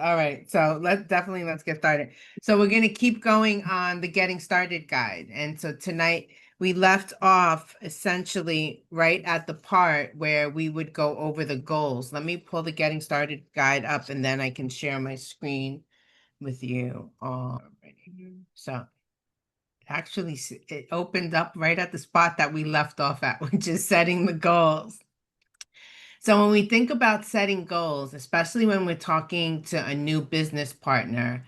All right, so let's get started. So we're going to keep going on the getting started guide. And so tonight we left off essentially right at the part where we would go over the goals. Let me pull the getting started guide up and then I can share my screen with you already. So actually it opened up right at the spot that we left off at, which is setting the goals. So when we think about setting goals, especially when we're talking to a new business partner,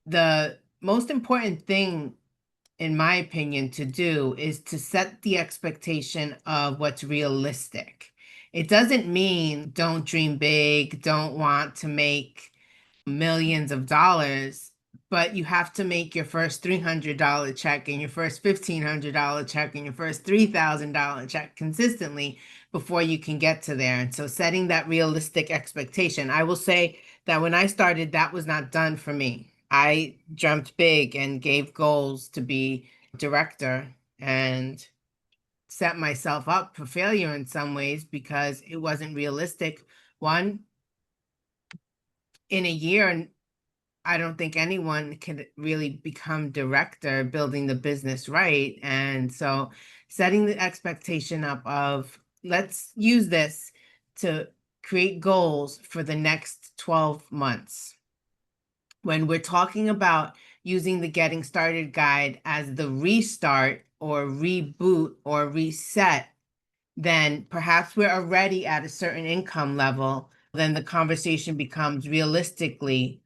the most important thing, in my opinion, to do is to set the expectation of what's realistic. It doesn't mean don't dream big, don't want to make millions of dollars, but you have to make your first $300 check and your first $1,500 check and your first $3,000 check consistently before you can get to there. And so setting that realistic expectation, I will say that when I started, that was not done for me. I dreamt big and gave goals to be director and set myself up for failure in some ways because it wasn't realistic. One, in a year, I don't think anyone can really become director building the business right. And so setting the expectation up of let's use this to create goals for the next 12 months. When we're talking about using the getting started guide as the restart or reboot or reset, then perhaps we're already at a certain income level. Then the conversation becomes realistically,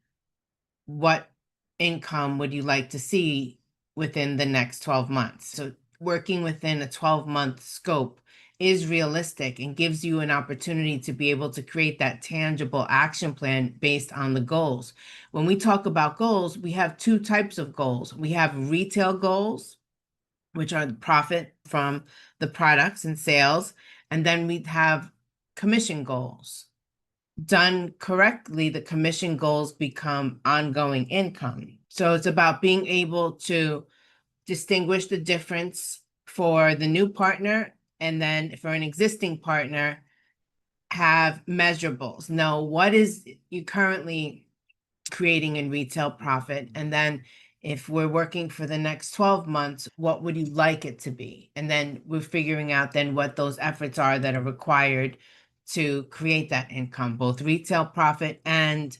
what income would you like to see within the next 12 months? So working within a 12-month scope is realistic and gives you an opportunity to be able to create that tangible action plan based on the goals. When we talk about goals, we have two types of goals. We have retail goals, which are the profit from the products and sales, and then we have commission goals. Done correctly, the commission goals become ongoing income. So it's about being able to distinguish the difference for the new partner, and then for an existing partner, have measurables. Know what is you currently creating in retail profit, and then if we're working for the next 12 months, what would you like it to be? And then we're figuring out then what those efforts are that are required to create that income, both retail profit and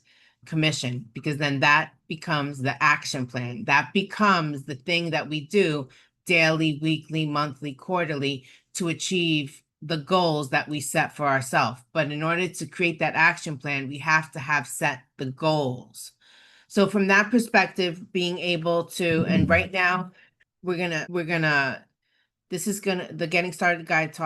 commission, because then that becomes the action plan. That becomes the thing that we do daily, weekly, monthly, quarterly to achieve the goals that we set for ourselves. But in order to create that action plan, we have to have set the goals. So from that perspective, being able to, and right now, the getting started guide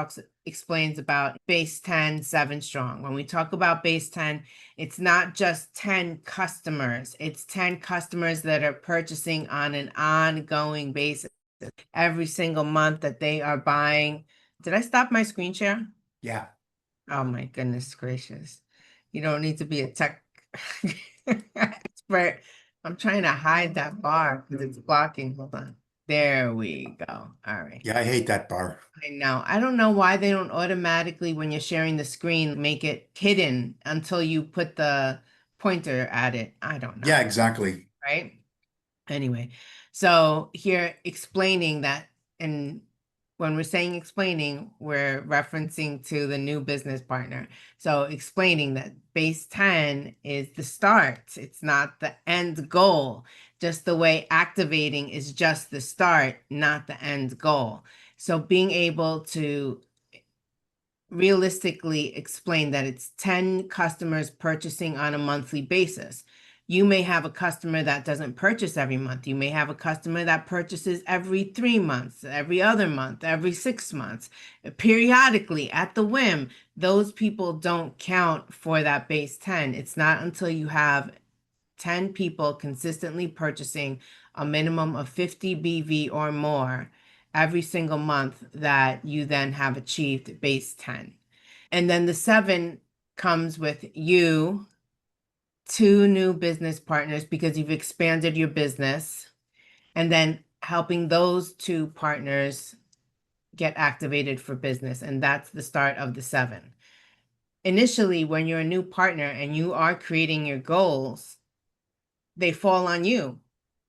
explains about base 10, 7 strong. When we talk about base 10, it's not just 10 customers, it's 10 customers that are purchasing on an ongoing basis every single month that they are buying. Did I stop my screen share? Yeah. Oh my goodness gracious. You don't need to be a tech expert. I'm trying to hide that bar because it's blocking. Hold on. There we go. All right. Yeah, I hate that bar. I know. I don't know why they don't automatically, when you're sharing the screen, make it hidden until you put the pointer at it. I don't know. Yeah, exactly. Right? Anyway, so here explaining that, and when we're saying explaining, we're referencing to the new business partner. So explaining that base 10 is the start, it's not the end goal, just the way activating is just the start, not the end goal. So being able to realistically explain that it's 10 customers purchasing on a monthly basis. You may have a customer that doesn't purchase every month. You may have a customer that purchases every 3 months, every other month, every 6 months, periodically at the whim. Those people don't count for that base 10. It's not until you have 10 people consistently purchasing a minimum of 50 BV or more every single month that you then have achieved base 10. And then the 7 comes with you, 2 new business partners because you've expanded your business, and then helping those 2 partners get activated for business. And that's the start of the 7. initially, when you're a new partner and you are creating your goals, they fall on you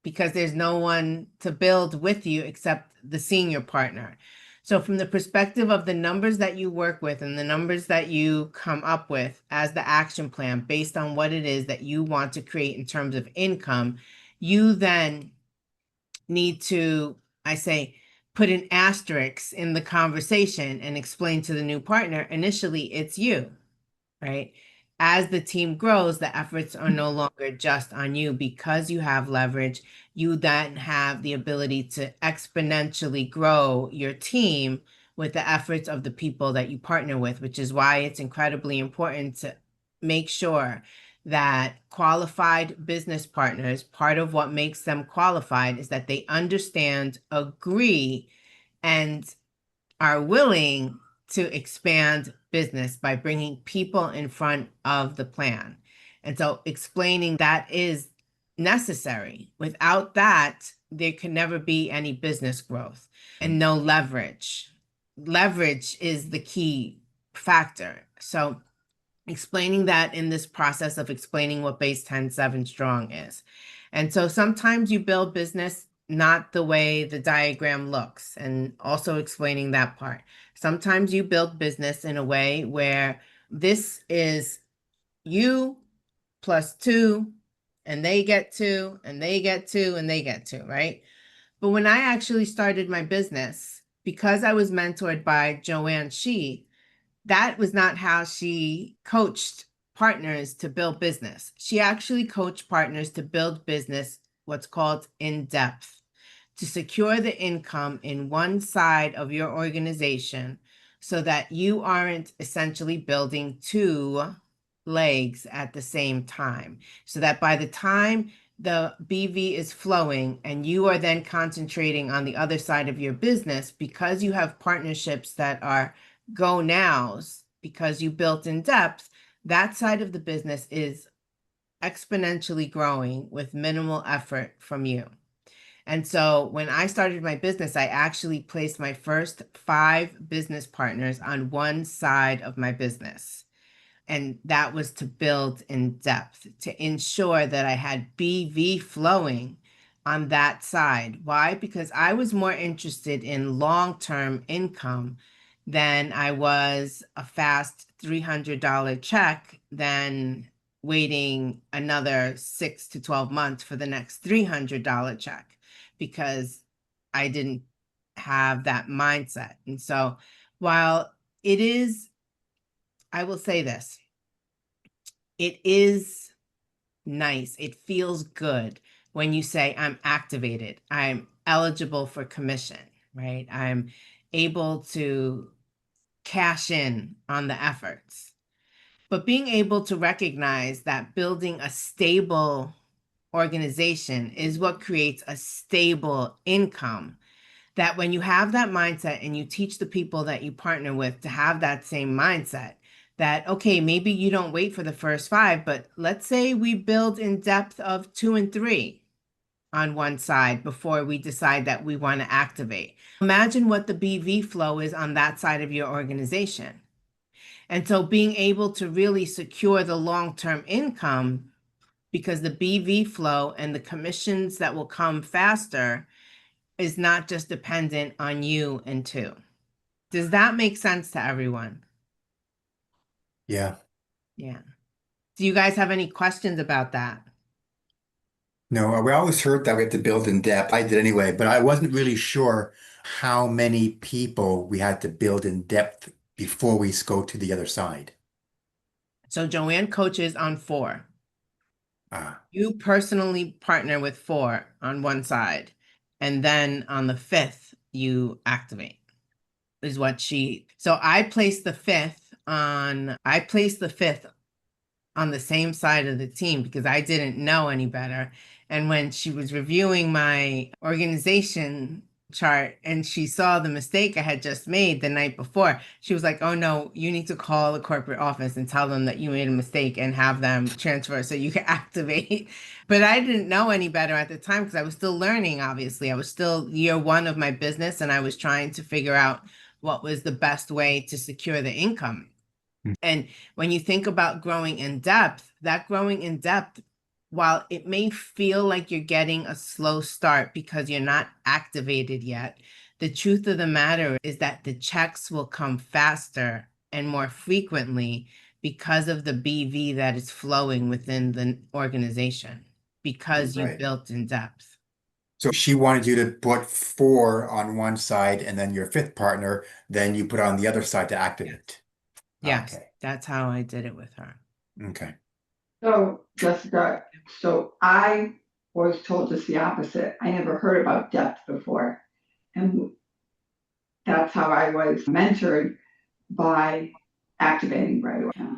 because there's no one to build with you except the senior partner. So, from the perspective of the numbers that you work with and the numbers that you come up with as the action plan based on what it is that you want to create in terms of income, you then need to, I say, put an asterisk in the conversation and explain to the new partner initially it's you, right? As the team grows, the efforts are no longer just on you because you have leverage. You then have the ability to exponentially grow your team with the efforts of the people that you partner with, which is why it's incredibly important to make sure that qualified business partners, part of what makes them qualified is that they understand, agree, and are willing to expand business by bringing people in front of the plan. And so explaining that is necessary. Without that, there can never be any business growth and no leverage. Leverage is the key factor. So explaining that in this process of explaining what base 10-7 strong is. And so sometimes you build business not the way the diagram looks, and also explaining that part. Sometimes you build business in a way where this is you plus two, and they get two, and they get two, and they get two, right? But when I actually started my business, because I was mentored by Joanne Shee, that was not how she coached partners to build business. She actually coached partners to build business, what's called in depth, to secure the income in one side of your organization so that you aren't essentially building two legs at the same time. So that by the time the BV is flowing and you are then concentrating on the other side of your business, because you have partnerships that are go nows because you built in depth, that side of the business is exponentially growing with minimal effort from you. And so when I started my business, I actually placed my first 5 business partners on one side of my business. And that was to build in depth, to ensure that I had BV flowing on that side. Why? Because I was more interested in long-term income than I was a fast $300 check than waiting another 6 to 12 months for the next $300 check, because I didn't have that mindset. And so while it is, I will say this, it is nice. It feels good when you say, I'm activated, I'm eligible for commission, right? I'm able to cash in on the efforts. But being able to recognize that building a stable organization is what creates a stable income, that when you have that mindset and you teach the people that you partner with to have that same mindset, that, okay, maybe you don't wait for the first 5, but let's say we build in depth of 2 and 3 on one side before we decide that we want to activate. Imagine what the BV flow is on that side of your organization. And so being able to really secure the long-term income, because the BV flow and the commissions that will come faster is not just dependent on you and 2. Does that make sense to everyone? Yeah. Yeah. Do you guys have any questions about that? No, we always heard that we had to build in depth. I did anyway, but I wasn't really sure how many people we had to build in depth before we go to the other side. So Joanne coaches on 4. Ah, You personally partner with 4 on one side, and then on the 5th, you activate, is what she. So I placed the fifth on the same side of the team because I didn't know any better. And when she was reviewing my organization chart and she saw the mistake I had just made the night before, she was like, "Oh no, you need to call the corporate office and tell them that you made a mistake and have them transfer so you can activate." But I didn't know any better at the time because I was still learning, obviously. I was still year 1 of my business and I was trying to figure out what was the best way to secure the income. And when you think about growing in depth, that growing in depth, while it may feel like you're getting a slow start because you're not activated yet, the truth of the matter is that the checks will come faster and more frequently because of the BV that is flowing within the organization, because you Right. built in depth. So she wanted you to put four on one side and then your fifth partner, then you put on the other side to Yes. activate. Yes, Okay. that's how I did it with her. Okay. So, Jessica, so I was told just the opposite. I never heard about depth before. And that's how I was mentored by activating right away.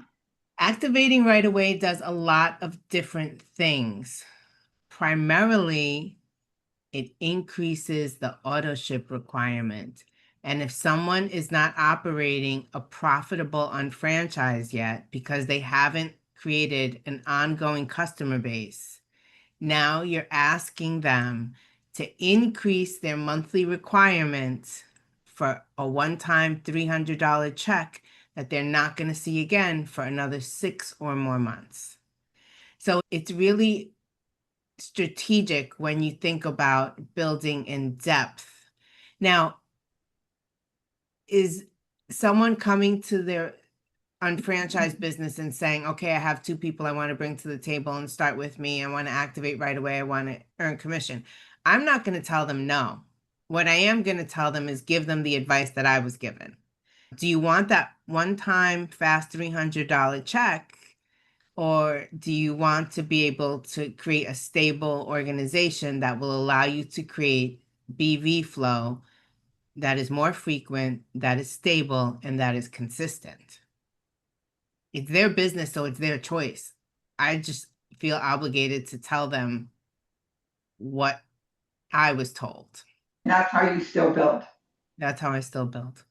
Activating right away does a lot of different things. Primarily, it increases the auto ship requirement. And if someone is not operating a profitable unfranchise yet because they haven't created an ongoing customer base, now you're asking them to increase their monthly requirements for a one-time $300 check that they're not going to see again for another 6 or more months. So it's really strategic when you think about building in depth. Now, is someone coming to their unfranchised business and saying, okay, I have 2 people I want to bring to the table and start with me. I want to activate right away. I want to earn commission. I'm not going to tell them no. What I am going to tell them is give them the advice that I was given. Do you want that one-time fast $300 check? Or do you want to be able to create a stable organization that will allow you to create BV flow that is more frequent, that is stable, and that is consistent? It's their business, so it's their choice. I just feel obligated to tell them what I was told. That's how you still build. That's how I still build.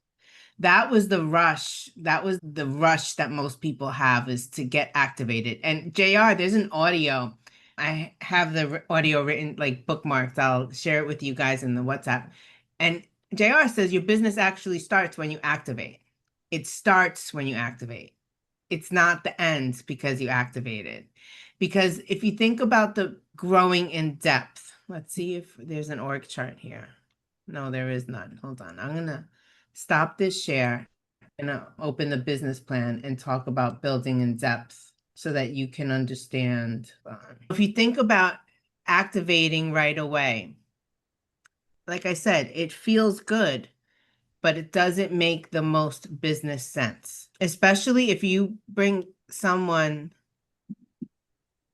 That was the rush. That was the rush that most people have, is to get activated. And JR, there's an audio. I have the audio written, like bookmarked. I'll share it with you guys in the WhatsApp. And JR says your business actually starts when you activate. It starts when you activate. It's not the end because you activate it. Because if you think about the growing in depth, let's see if there's an org chart here. No, there is none. Hold on. I'm going to stop this share and open the business plan and talk about building in depth so that you can understand. If you think about activating right away, like I said, it feels good, but it doesn't make the most business sense, especially if you bring someone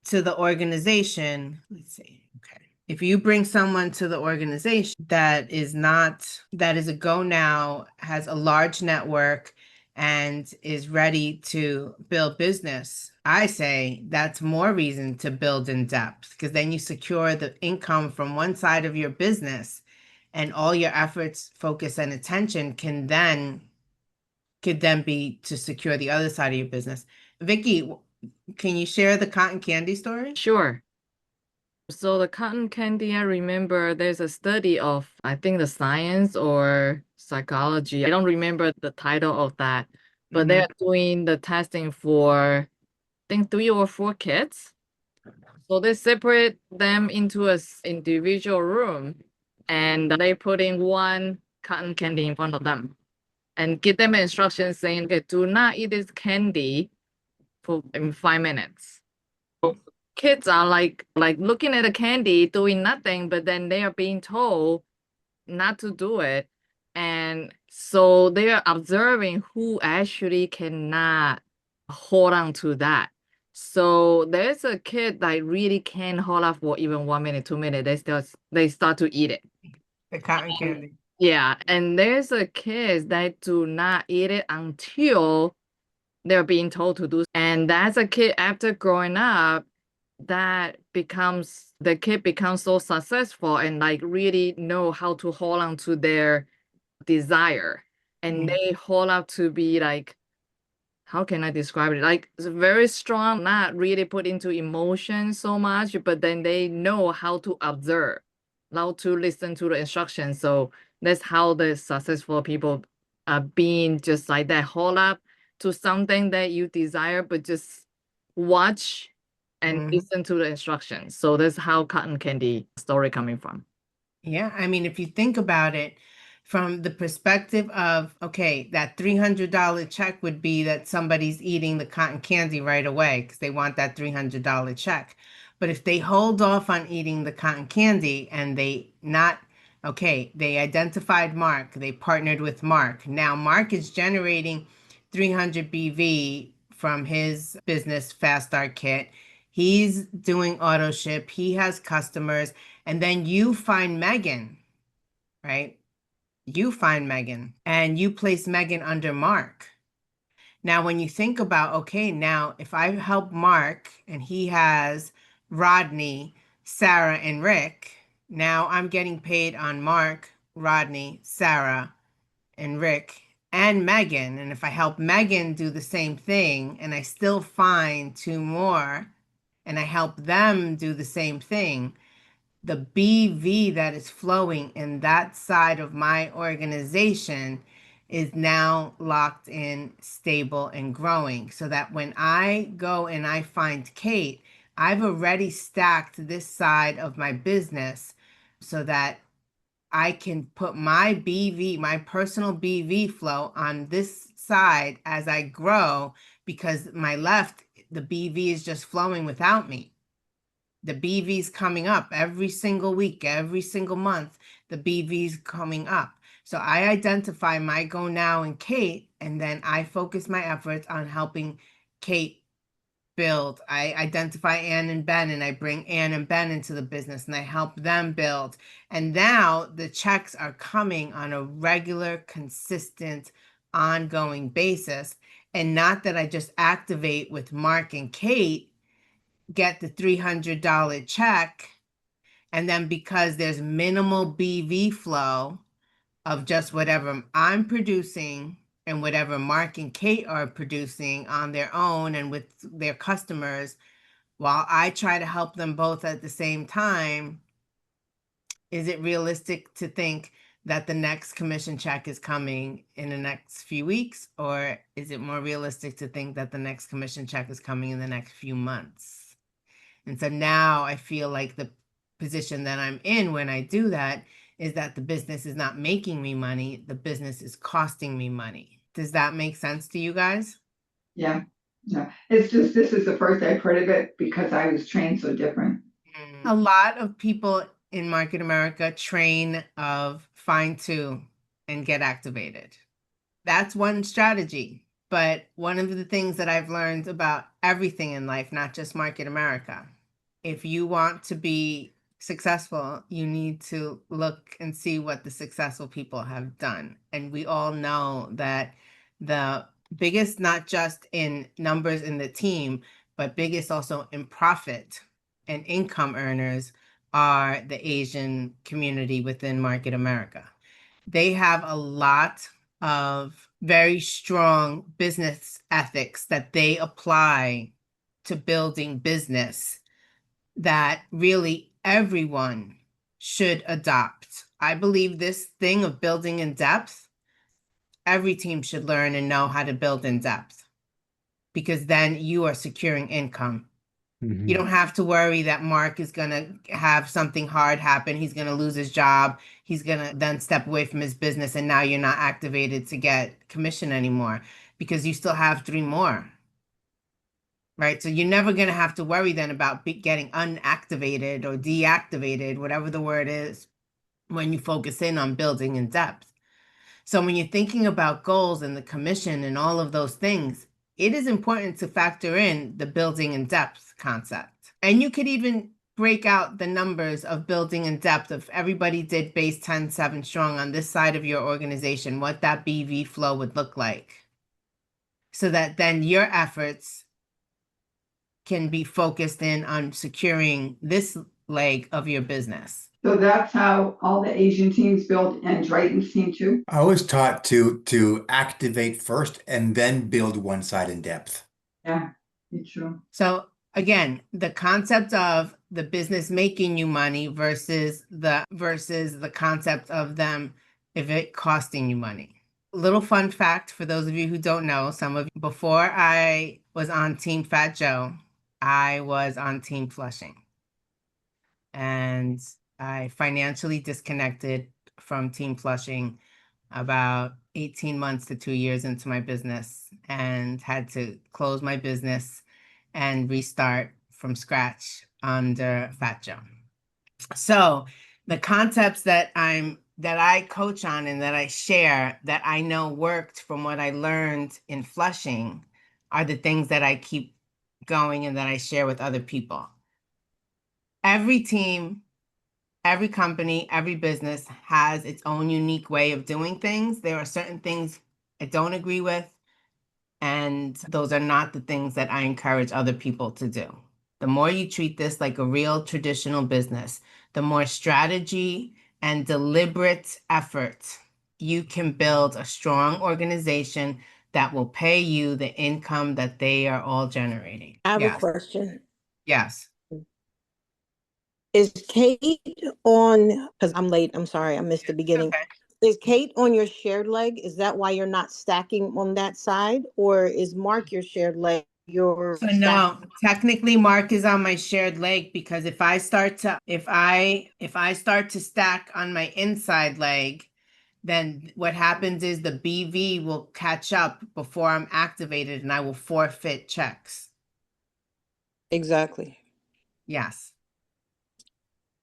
to the organization. Let's see. Okay. If you bring someone to the organization that is a go now, has a large network, and is ready to build business, I say that's more reason to build in depth, because then you secure the income from one side of your business, and all your efforts, focus, and attention could then be to secure the other side of your business. Vicky, can you share the cotton candy story? Sure. So the cotton candy, I remember there's a study of, I think the science or psychology. I don't remember the title of that, but they're doing the testing for, I think 3 or 4 kids. So they separate them into a individual room and they put in one cotton candy in front of them and give them instructions saying, okay, do not eat this candy in 5 minutes. Kids are like looking at the candy, doing nothing, but then they are being told not to do it. And so they are observing who actually cannot hold on to that. So there's a kid that really can't hold on for even 1 minute, 2 minutes. They start to eat it. The cotton candy. Yeah, and there's a kids that do not eat it until they're being told to do. And that's a kid after growing up, the kid becomes so successful and like really know how to hold on to their desire. And they hold up to be like, how can I describe it? Like it's very strong, not really put into emotion so much, but then they know how to observe, how to listen to the instructions. So that's how the successful people are being just like that, hold up to something that you desire, but just watch and Mhm. listen to the instructions. So that's how cotton candy story coming from. Yeah, I mean, if you think about it from the perspective of, okay, that $300 check would be that somebody's eating the cotton candy right away because they want that $300 check. But if they hold off on eating the cotton candy and they identified Mark, they partnered with Mark. Now Mark is generating 300 BV from his business Fast Start Kit. He's doing auto ship. He has customers. And then you find Megan, right? You find Megan and you place Megan under Mark. Now, when you think about, okay, now if I help Mark and he has Rodney, Sarah, and Rick, now I'm getting paid on Mark, Rodney, Sarah, and Rick, and Megan. And if I help Megan do the same thing and I still find two more and I help them do the same thing, the BV that is flowing in that side of my organization is now locked in, stable, and growing. So that when I go and I find Kate, I've already stacked this side of my business so that I can put my BV, my personal BV flow on this side as I grow, because my left, the BV is just flowing without me. The BV's coming up every single week, every single month. The BV's coming up. So I identify my go now and Kate, and then I focus my efforts on helping Kate build. I identify Ann and Ben, and I bring Ann and Ben into the business and I help them build. And now the checks are coming on a regular, consistent, ongoing basis. And not that I just activate with Mark and Kate, get the $300 check, and then because there's minimal BV flow of just whatever I'm producing and whatever Mark and Kate are producing on their own and with their customers, while I try to help them both at the same time, is it realistic to think that the next commission check is coming in the next few weeks? Or is it more realistic to think that the next commission check is coming in the next few months? And so now I feel like the position that I'm in when I do that is that the business is not making me money, the business is costing me money. Does that make sense to you guys? Yeah. Yeah. It's just, this is the first I've heard of it because I was trained so different. A lot of people in Market America train of find two and get activated. That's one strategy. But one of the things that I've learned about everything in life, not just Market America, if you want to be successful, you need to look and see what the successful people have done. And we all know that the biggest, not just in numbers in the team, but biggest also in profit and income earners, are the Asian community within Market America. They have a lot of very strong business ethics that they apply to building business that really everyone should adopt. I believe this thing of building in depth, every team should learn and know how to build in depth, because then you are securing income. You don't have to worry that Mark is going to have something hard happen. He's going to lose his job. He's going to then step away from his business. And now you're not activated to get commission anymore because you still have three more. Right? So you're never going to have to worry then about getting unactivated or deactivated, whatever the word is, when you focus in on building in depth. So when you're thinking about goals and the commission and all of those things, it is important to factor in the building in depth concept. And you could even break out the numbers of building in depth. If everybody did base 10, 7 strong on this side of your organization, what that BV flow would look like. So that then your efforts can be focused in on securing this leg of your business. So that's how all the Asian teams build, and Drayton's team too. I was taught to activate first and then build one side in depth. Yeah, it's true. So again, the concept of the business making you money versus the concept of them if it costing you money. Little fun fact for those of you who don't know, some of you, before I was on Team Fat Joe, I was on Team Flushing. And I financially disconnected from Team Flushing about 18 months to 2 years into my business and had to close my business and restart from scratch under Fat Joe. So the concepts that I coach on and that I share that I know worked from what I learned in Flushing are the things that I keep going and that I share with other people. Every team, every company, every business has its own unique way of doing things. There are certain things I don't agree with, and those are not the things that I encourage other people to do. The more you treat this like a real traditional business, the more strategy and deliberate effort you can build a strong organization that will pay you the income that they are all generating. I have a Yes. question. Yes. Is Kate on, because I'm late, I'm sorry, I missed the beginning. Okay. Is Kate on your shared leg? Is that why you're not stacking on that side? Or is Mark your shared leg? So no, technically Mark is on my shared leg because if I start to stack on my inside leg, then what happens is the BV will catch up before I'm activated and I will forfeit checks. Exactly. Yes.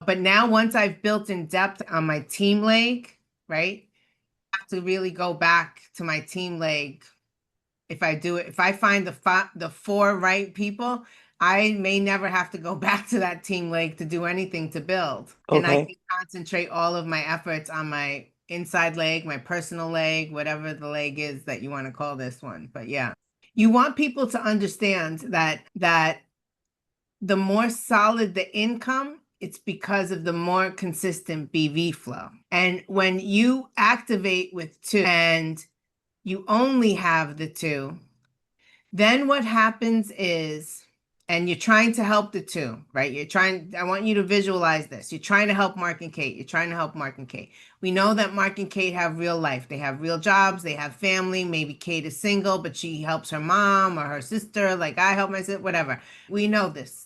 But now once I've built in depth on my team leg, right? I have to really go back to my team leg. If I find the four right people, I may never have to go back to that team leg to do anything to build. And I Okay. can concentrate all of my efforts on my inside leg, my personal leg, whatever the leg is that you want to call this one. But yeah, you want people to understand that the more solid the income, it's because of the more consistent BV flow. And when you activate with two and you only have the two, then what happens is, and you're trying to help the two, right? I want you to visualize this. You're trying to help Mark and Kate. You're trying to help Mark and Kate. We know that Mark and Kate have real life. They have real jobs. They have family. Maybe Kate is single, but she helps her mom or her sister, like I help my sister, whatever. We know this.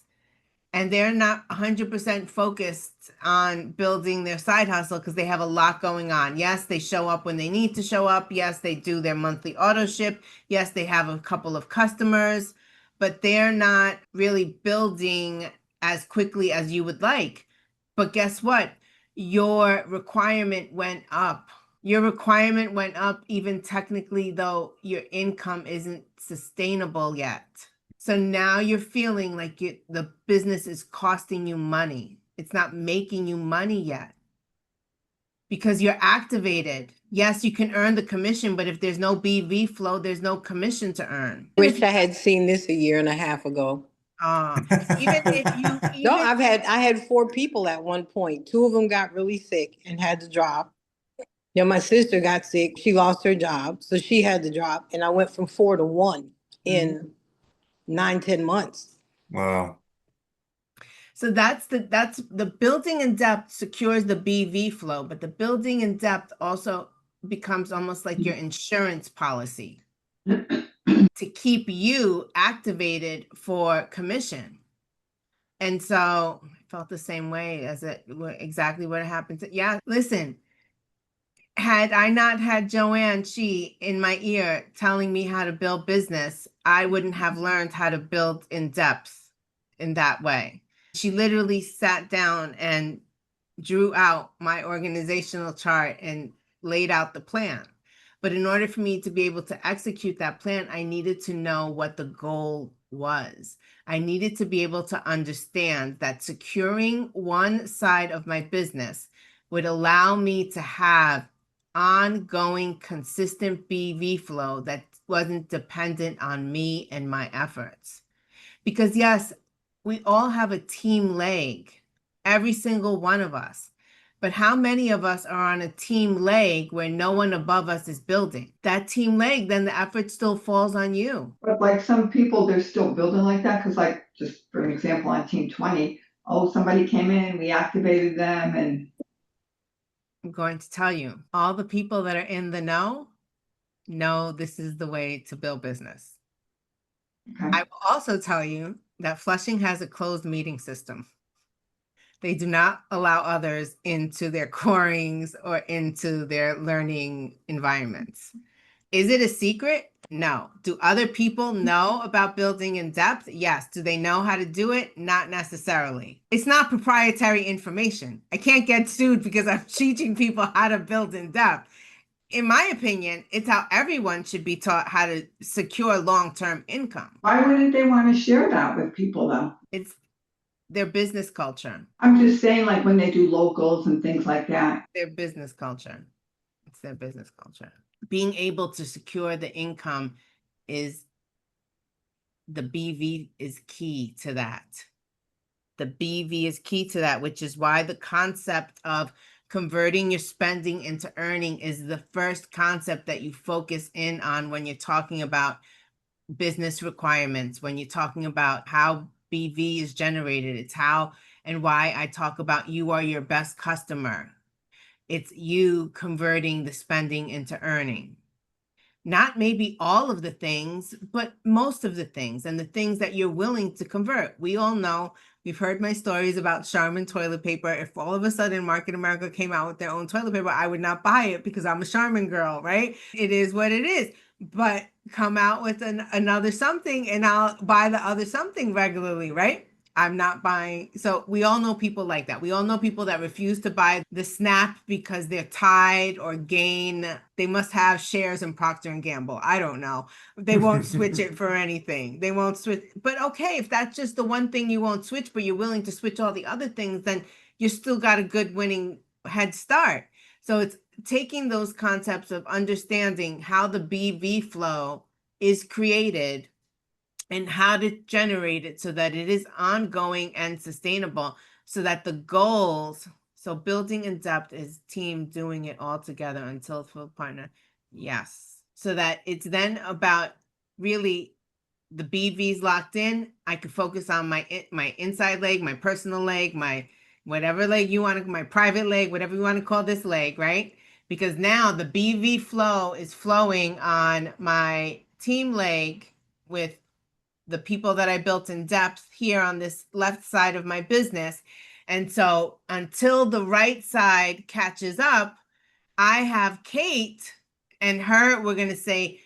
And they're not 100% focused on building their side hustle because they have a lot going on. Yes, they show up when they need to show up. Yes, they do their monthly auto ship. Yes, they have a couple of customers, but they're not really building as quickly as you would like. But guess what? Your requirement went up. Your requirement went up even technically, though your income isn't sustainable yet. So now you're feeling like the business is costing you money. It's not making you money yet because you're activated. Yes, you can earn the commission, but if there's no BV flow, there's no commission to earn. Wish I had seen this a year and a half ago. Even if you, No, I had 4 people at one point. 2 of them got really sick and had to drop. You know, my sister got sick. She lost her job, so she had to drop. And I went from 4 to 1 in 9-10 months. Wow. So that's the building in depth secures the BV flow, but the building in depth also becomes almost like your insurance policy to keep you activated for commission. And so I felt the same way as exactly what happened. Yeah, listen, had I not had Joanne Chi in my ear telling me how to build business, I wouldn't have learned how to build in depth in that way. She literally sat down and drew out my organizational chart and laid out the plan. But in order for me to be able to execute that plan, I needed to know what the goal was. I needed to be able to understand that securing one side of my business would allow me to have ongoing, consistent BV flow that wasn't dependent on me and my efforts. Because yes, we all have a team leg, every single one of us. But how many of us are on a team leg where no one above us is building? That team leg, then the effort still falls on you. But like some people, they're still building like that, because like, just for an example, on Team 20, oh, somebody came in, we activated them, and I'm going to tell you, all the people that are in the know, no, this is the way to build business. Okay. I will also tell you that Flushing has a closed meeting system. They do not allow others into their corings or into their learning environments. Is it a secret? No. Do other people know about building in depth? Yes. Do they know how to do it? Not necessarily. It's not proprietary information. I can't get sued because I'm teaching people how to build in depth. In my opinion, it's how everyone should be taught how to secure long-term income. Why wouldn't they want to share that with people though? It's their business culture. I'm just saying, like when they do locals and things like that. Their business culture. It's their business culture. Being able to secure the income is the BV is key to that. The BV is key to that, which is why the concept of converting your spending into earning is the first concept that you focus in on when you're talking about business requirements, when you're talking about how BV is generated. It's how and why I talk about you are your best customer. It's you converting the spending into earning. Not maybe all of the things, but most of the things, and the things that you're willing to convert. We all know, we've heard my stories about Charmin toilet paper. If all of a sudden Market America came out with their own toilet paper, I would not buy it because I'm a Charmin girl, right? It is what it is. But come out with another something and I'll buy the other something regularly, right? I'm not buying. So we all know people like that. We all know people that refuse to buy the Snap because they're tied or gain. They must have shares in Procter and Gamble. I don't know. They won't switch it for anything. They won't switch. But okay, if that's just the one thing you won't switch, but you're willing to switch all the other things, then you still got a good winning head start. So it's taking those concepts of understanding how the BV flow is created and how to generate it so that it is ongoing and sustainable, so that the goals, so building in depth is team doing it all together until full partner. Yes. So that it's then about really the BV's locked in. I could focus on my inside leg, my personal leg, my whatever leg you want to, my private leg, whatever you want to call this leg, right? Because now the BV flow is flowing on my team leg with the people that I built in depth here on this left side of my business. And so until the right side catches up, I have Kate and her, we're going to say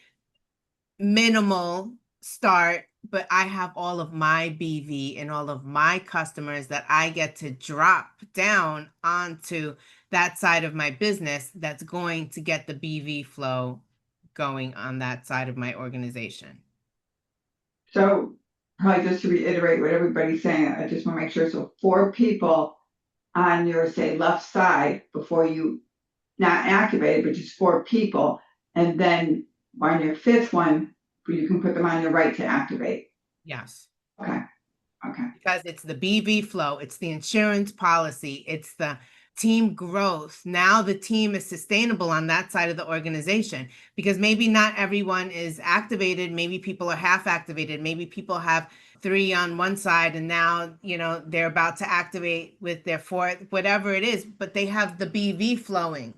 minimal start, but I have all of my BV and all of my customers that I get to drop down onto that side of my business that's going to get the BV flow going on that side of my organization. So probably just to reiterate what everybody's saying, I just want to make sure. So 4 people on your, say, left side before you not activated, but just 4 people. And then on your 5th one, you can put them on your right to activate. Yes. Okay. Okay. Because it's the BV flow, it's the insurance policy, it's the team growth. Now the team is sustainable on that side of the organization, because maybe not everyone is activated. Maybe people are half activated. Maybe people have 3 on one side and now, you know, they're about to activate with their 4th, whatever it is, but they have the BV flowing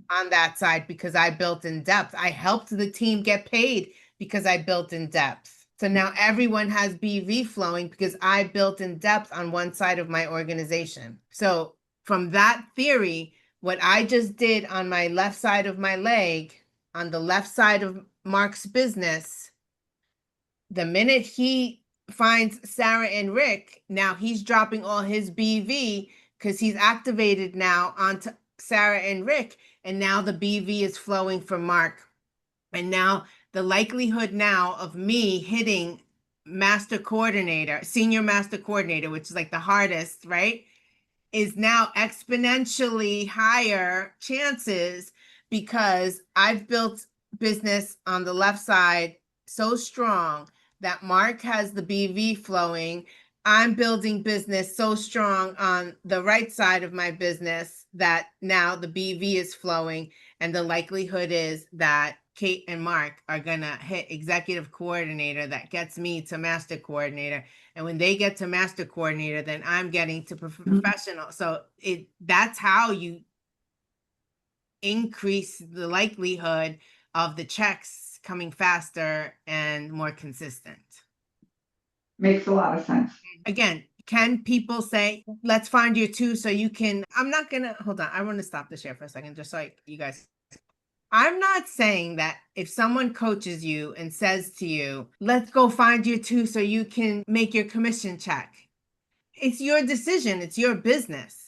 on that side because I built in depth. I helped the team get paid because I built in depth. So now everyone has BV flowing because I built in depth on one side of my organization. So from that theory, what I just did on my left side of my leg, on the left side of Mark's business, the minute he finds Sarah and Rick, now he's dropping all his BV because he's activated now onto Sarah and Rick. And now the BV is flowing from Mark. And now the likelihood now of me hitting master coordinator, senior master coordinator, which is like the hardest, right, is now exponentially higher chances because I've built business on the left side so strong that Mark has the BV flowing. I'm building business so strong on the right side of my business that now the BV is flowing. And the likelihood is that Kate and Mark are going to hit executive coordinator. That gets me to master coordinator. And when they get to master coordinator, then I'm getting to professional. So that's how you increase the likelihood of the checks coming faster and more consistent. Makes a lot of sense. Again, can people say, let's find your two so you can, I'm not gonna, hold on, I want to stop the share for a second, just so you guys. I'm not saying that if someone coaches you and says to you, let's go find your two so you can make your commission check. It's your decision, it's your business.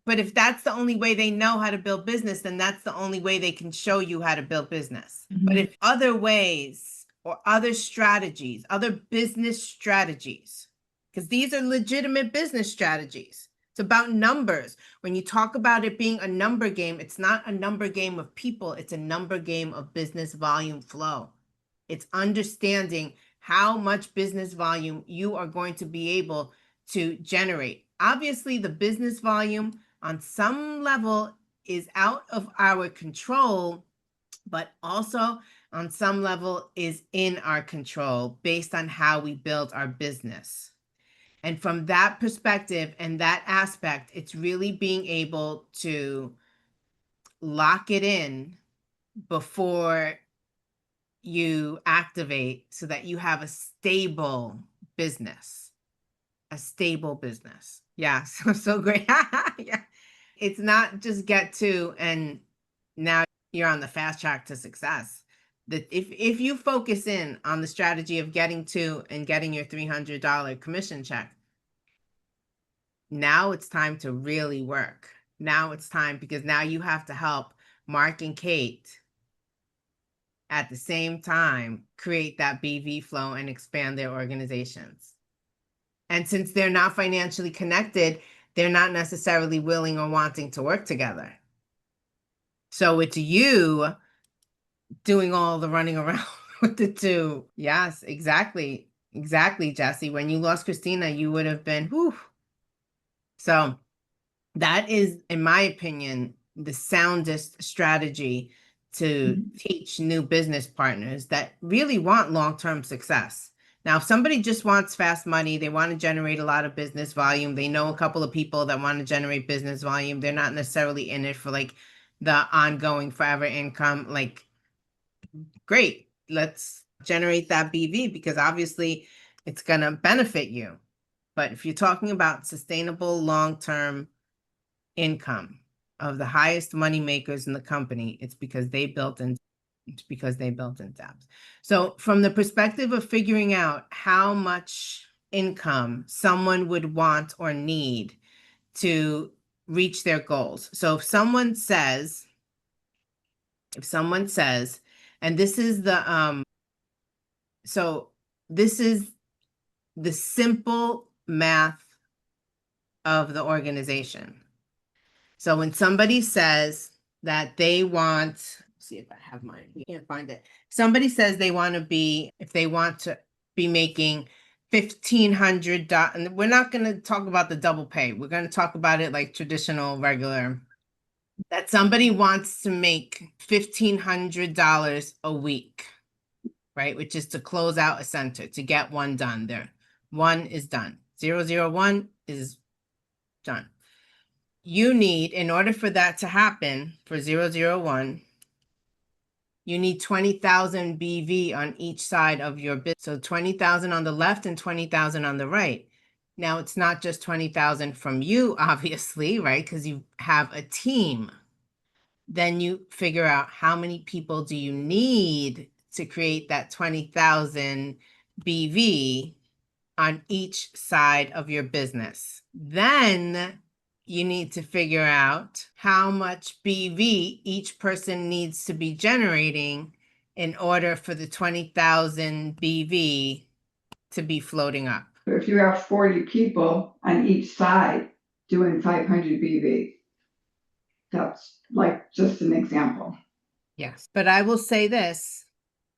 But if that's the only way they know how to build business, then that's the only way they can show you how to build business. But if other ways or other strategies, other business strategies, because these are legitimate business strategies. It's about numbers. When you talk about it being a number game, it's not a number game of people, it's a number game of business volume flow. It's understanding how much business volume you are going to be able to generate. Obviously, the business volume on some level is out of our control, but also on some level is in our control based on how we build our business. And from that perspective and that aspect, it's really being able to lock it in before you activate so that you have a stable business. A stable business. Yeah, so great. Yeah. It's not just get to and now you're on the fast track to success. That if you focus in on the strategy of getting to and getting your $300 commission check, now it's time to really work. Now it's time because now you have to help Mark and Kate at the same time create that BV flow and expand their organizations. And since they're not financially connected, they're not necessarily willing or wanting to work together. So it's you doing all the running around with the two. Yes, exactly. Exactly, Jesse. When you lost Christina, you would have been, whew. So that is, in my opinion, the soundest strategy to teach new business partners that really want long-term success. Now, if somebody just wants fast money, they want to generate a lot of business volume, they know a couple of people that want to generate business volume, they're not necessarily in it for like the ongoing forever income, like, great, let's generate that BV because obviously it's going to benefit you. But if you're talking about sustainable long-term income of the highest money makers in the company, it's because they built in depth. So from the perspective of figuring out how much income someone would want or need to reach their goals. So if someone says, and this is the so this is the simple math of the organization. So when somebody says that they want, see if I have mine, you can't find it. Somebody says they want to be, if they want to be making $1,500, and we're not going to talk about the double pay. We're going to talk about it like traditional, regular, that somebody wants to make $1,500 a week, right? Which is to close out a center, to get one done there. One is done. 001 is done. You need, in order for that to happen, for 001, you need 20,000 BV on each side of your business. So 20,000 on the left and 20,000 on the right. Now, it's not just 20,000 from you, obviously, right? Because you have a team. Then you figure out how many people do you need to create that 20,000 BV on each side of your business. Then you need to figure out how much BV each person needs to be generating in order for the 20,000 BV to be floating up. But if you have 40 people on each side doing 500 BV, that's like just an example. Yes. But I will say this,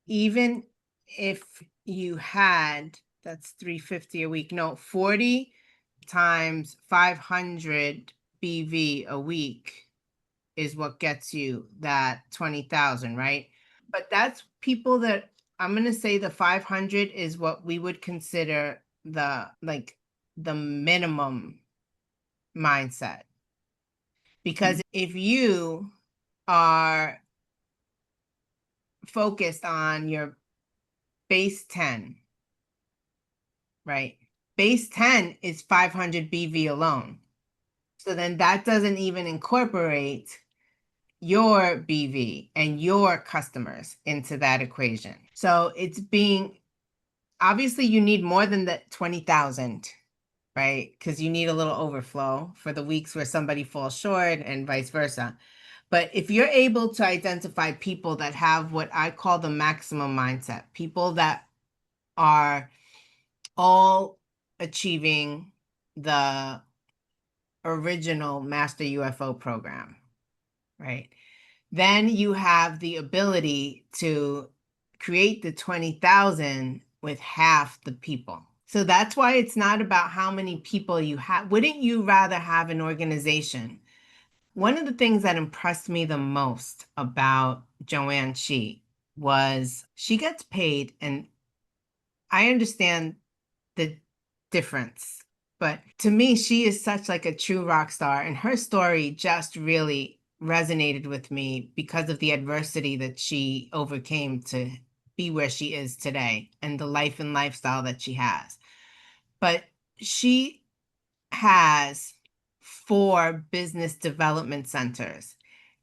even if you had, that's 350 a week, no, 40 times 500 BV a week is what gets you that 20,000, right? But that's people that, I'm going to say the 500 is what we would consider the minimum mindset. Because if you are focused on your base 10, right? Base 10 is 500 BV alone. So then that doesn't even incorporate your BV and your customers into that equation. So it's being, obviously you need more than the 20,000, right? Because you need a little overflow for the weeks where somebody falls short and vice versa. But if you're able to identify people that have what I call the maximum mindset, people that are all achieving the original Master UFO program, right? Then you have the ability to create the 20,000 with half the people. So that's why it's not about how many people you have. Wouldn't you rather have an organization? One of the things that impressed me the most about Joanne Shi was she gets paid, and I understand the difference, but to me, she is such like a true rock star, and her story just really resonated with me because of the adversity that she overcame to be where she is today and the life and lifestyle that she has. But she has 4 business development centers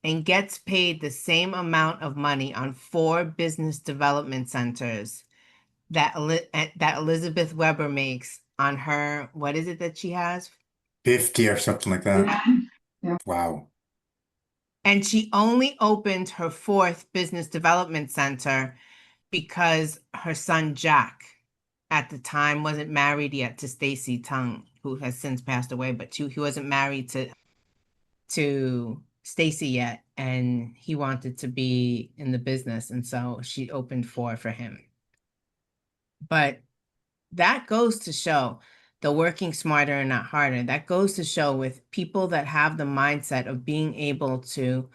and gets paid the same amount of money on 4 business development centers that that Elizabeth Weber makes on her, what is it that she has? 50 or something like that. Yeah. Wow. And she only opened her 4th business development center because her son Jack at the time wasn't married yet to Stacy Tung, who has since passed away, but he wasn't married to Stacy yet, and he wanted to be in the business, and so she opened 4 for him. But that goes to show the working smarter and not harder. That goes to show with people that have the mindset of being able to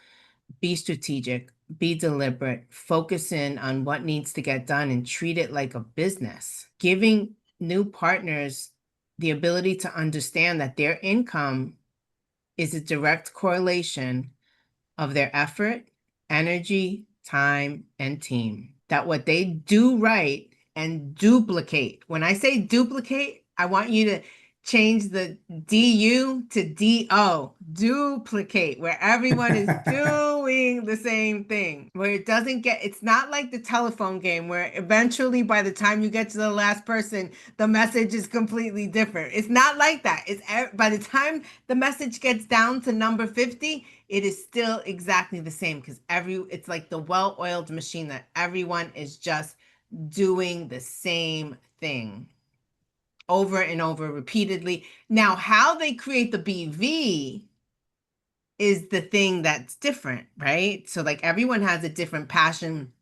be strategic, be deliberate, focus in on what needs to get done, and treat it like a business. Giving new partners the ability to understand that their income is a direct correlation of their effort, energy, time, and team. That what they do right and duplicate. When I say duplicate, I want you to change the DU to DO. Duplicate, where everyone is doing the same thing. Where it doesn't get, it's not like the telephone game where eventually by the time you get to the last person, the message is completely different. It's not like that. It's by the time the message gets down to number 50, it is still exactly the same because it's like the well-oiled machine that everyone is just doing the same thing over and over repeatedly. Now, how they create the BV is the thing that's different, right? So like everyone has a different passion,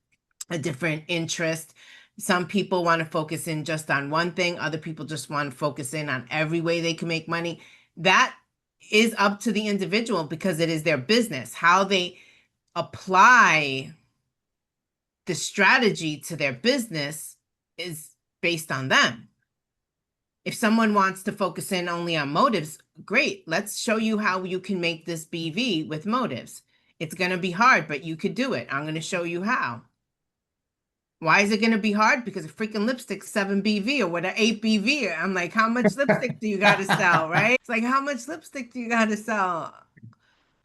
a different interest. Some people want to focus in just on one thing. Other people just want to focus in on every way they can make money. That is up to the individual because it is their business. How they apply the strategy to their business is based on them. If someone wants to focus in only on motives, great. Let's show you how you can make this BV with motives. It's going to be hard, but you could do it. I'm going to show you how. Why is it going to be hard? Because a freaking lipstick's 7 BV or what, 8 BV. I'm like, how much lipstick do you got to sell, right? It's like, how much lipstick do you got to sell?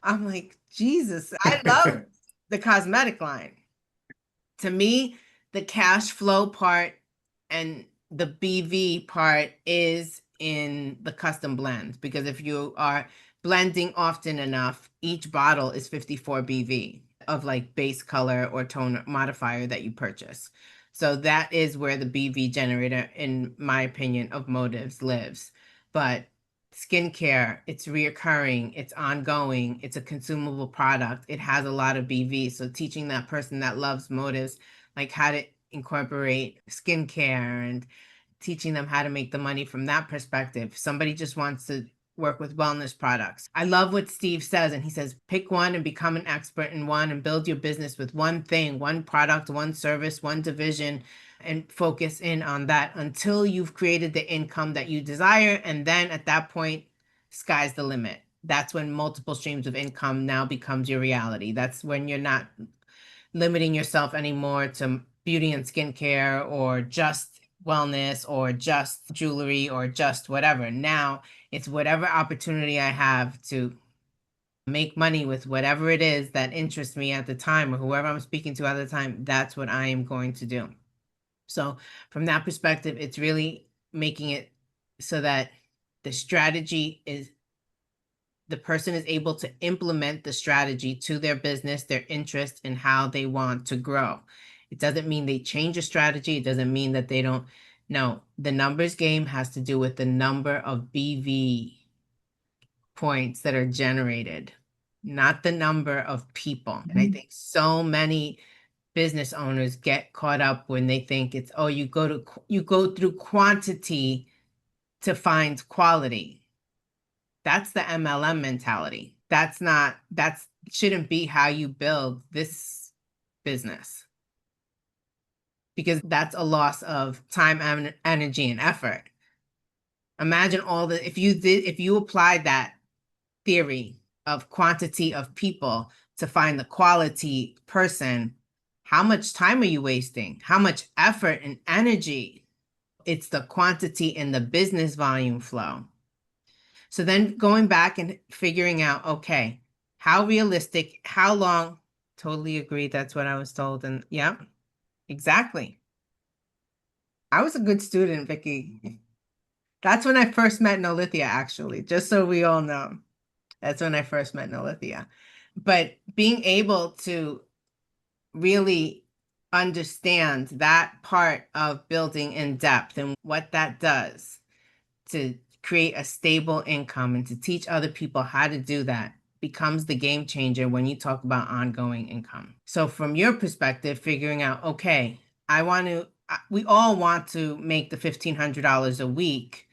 I'm like, Jesus, I love the cosmetic line. To me, the cash flow part and the BV part is in the custom blends, because if you are blending often enough, each bottle is 54 BV of like base color or tone modifier that you purchase. So that is where the BV generator, in my opinion, of motives lives. But skincare, it's reoccurring, it's ongoing, it's a consumable product, it has a lot of BV. So teaching that person that loves motives, like how to incorporate skincare and teaching them how to make the money from that perspective. Somebody just wants to work with wellness products. I love what Steve says, and he says, pick one and become an expert in one and build your business with one thing, one product, one service, one division, and focus in on that until you've created the income that you desire. And then at that point, sky's the limit. That's when multiple streams of income now becomes your reality. That's when you're not limiting yourself anymore to beauty and skincare or just wellness or just jewelry or just whatever. Now it's whatever opportunity I have to make money with whatever it is that interests me at the time or whoever I'm speaking to at the time, that's what I am going to do. So from that perspective, it's really making it so that the strategy is, the person is able to implement the strategy to their business, their interest, and how they want to grow. It doesn't mean they change a strategy. It doesn't mean that they don't. No, the numbers game has to do with the number of BV points that are generated, not the number of people. And I think so many business owners get caught up when they think it's, oh, you go through quantity to find quality. That's the MLM mentality. That's shouldn't be how you build this business, because that's a loss of time, energy, and effort. Imagine if you applied that theory of quantity of people to find the quality person, how much time are you wasting? How much effort and energy? It's the quantity and the business volume flow. So then going back and figuring out, okay, how realistic, how long, totally agree. That's what I was told. And yeah, exactly. I was a good student, Vicky. That's when I first met Nolithia, actually, just so we all know. That's when I first met Nolithia. But being able to really understand that part of building in depth and what that does to create a stable income and to teach other people how to do that becomes the game changer when you talk about ongoing income. So from your perspective, figuring out, okay, we all want to make the $1,500 a week,